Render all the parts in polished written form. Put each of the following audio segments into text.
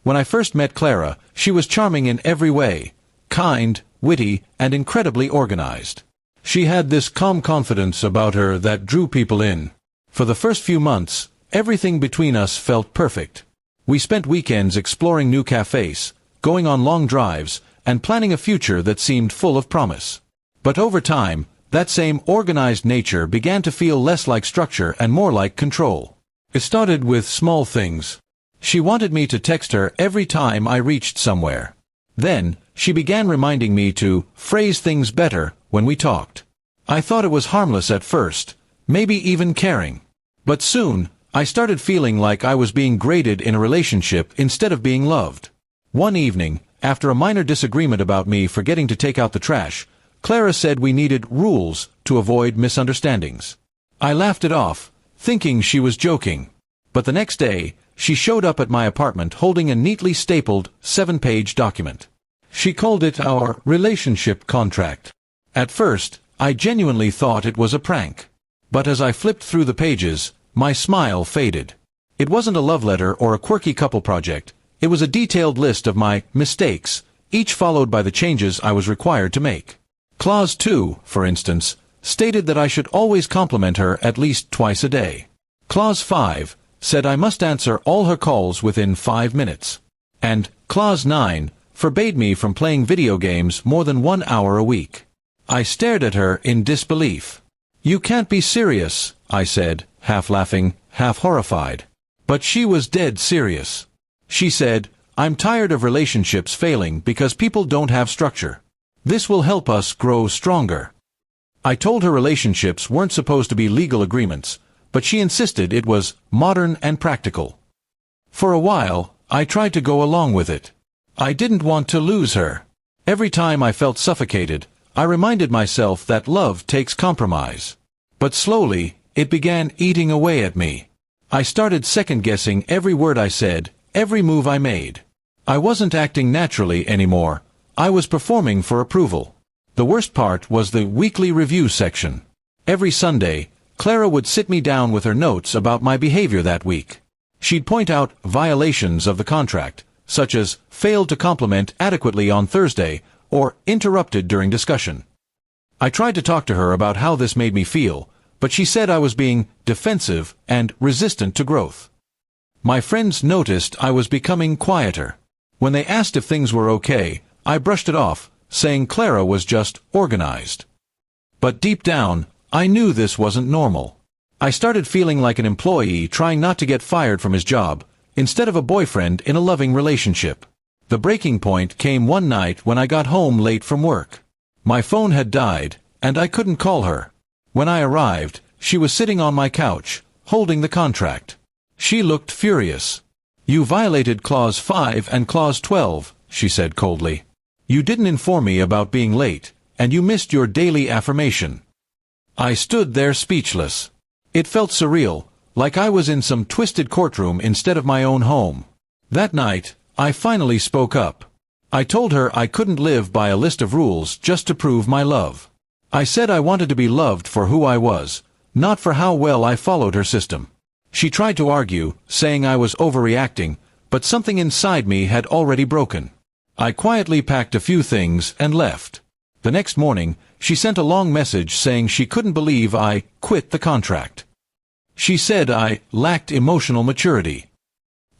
When I first met Clara, she was charming in every way, kind, witty, and incredibly organized. She had this calm confidence about her that drew people in. For the first few months, everything between us felt perfect. We spent weekends exploring new cafes, going on long drives, and planning a future that seemed full of promise. But over time, that same organized nature began to feel less like structure and more like control. It started with small things. She wanted me to text her every time I reached somewhere. Then, she began reminding me to phrase things better when we talked. I thought it was harmless at first, maybe even caring. But soon, I started feeling like I was being graded in a relationship instead of being loved. One evening, after a minor disagreement about me forgetting to take out the trash, Clara said we needed rules to avoid misunderstandings. I laughed it off, thinking she was joking. But the next day, she showed up at my apartment holding a neatly stapled 7-page document. She called it our relationship contract. At first, I genuinely thought it was a prank. But as I flipped through the pages, my smile faded. It wasn't a love letter or a quirky couple project. It was a detailed list of my mistakes, each followed by the changes I was required to make. Clause 2, for instance, stated that I should always compliment her at least twice a day. Clause 5 said I must answer all her calls within 5 minutes. And Clause 9 forbade me from playing video games more than 1 hour a week. I stared at her in disbelief. "You can't be serious," I said, half laughing, half horrified. But she was dead serious. She said, "I'm tired of relationships failing because people don't have structure. This will help us grow stronger." I told her relationships weren't supposed to be legal agreements, but she insisted it was modern and practical. For a while, I tried to go along with it. I didn't want to lose her. Every time I felt suffocated, I reminded myself that love takes compromise. But slowly, it began eating away at me. I started second-guessing every word I said, every move I made. I wasn't acting naturally anymore. I was performing for approval. The worst part was the weekly review section. Every Sunday, Clara would sit me down with her notes about my behavior that week. She'd point out violations of the contract, such as failed to compliment adequately on Thursday or interrupted during discussion. I tried to talk to her about how this made me feel, but she said I was being defensive and resistant to growth. My friends noticed I was becoming quieter. When they asked if things were okay, I brushed it off, saying Clara was just organized. But deep down, I knew this wasn't normal. I started feeling like an employee trying not to get fired from his job, instead of a boyfriend in a loving relationship. The breaking point came one night when I got home late from work. My phone had died, and I couldn't call her. When I arrived, she was sitting on my couch, holding the contract. She looked furious. "You violated Clause 5 and Clause 12, she said coldly. "You didn't inform me about being late, and you missed your daily affirmation." I stood there speechless. It felt surreal, like I was in some twisted courtroom instead of my own home. That night, I finally spoke up. I told her I couldn't live by a list of rules just to prove my love. I said I wanted to be loved for who I was, not for how well I followed her system. She tried to argue, saying I was overreacting, but something inside me had already broken. I quietly packed a few things and left. The next morning, she sent a long message saying she couldn't believe I quit the contract. She said I lacked emotional maturity.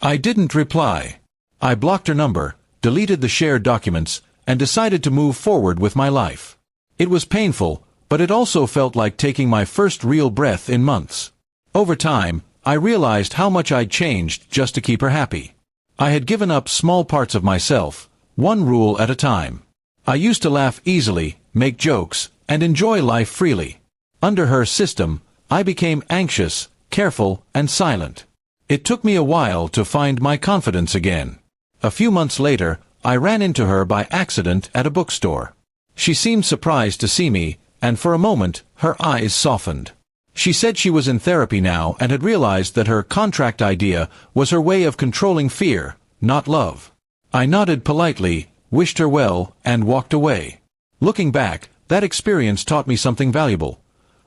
I didn't reply. I blocked her number, deleted the shared documents, and decided to move forward with my life. It was painful, but it also felt like taking my first real breath in months. Over time, I realized how much I'd changed just to keep her happy. I had given up small parts of myself, one rule at a time. I used to laugh easily, make jokes, and enjoy life freely. Under her system, I became anxious, careful, and silent. It took me a while to find my confidence again. A few months later, I ran into her by accident at a bookstore. She seemed surprised to see me, and for a moment, her eyes softened. She said she was in therapy now and had realized that her contract idea was her way of controlling fear, not love. I nodded politely, wished her well, and walked away. Looking back, that experience taught me something valuable.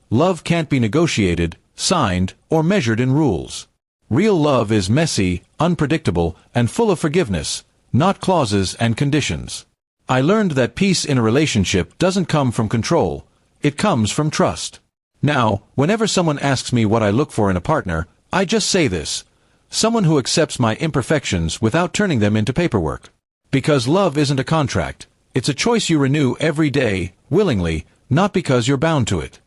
Love can't be negotiated, signed, or measured in rules. Real love is messy, unpredictable, and full of forgiveness, not clauses and conditions. I learned that peace in a relationship doesn't come from control, it comes from trust. Now, whenever someone asks me what I look for in a partner, I just say this: someone who accepts my imperfections without turning them into paperwork. Because love isn't a contract, it's a choice you renew every day, willingly, not because you're bound to it.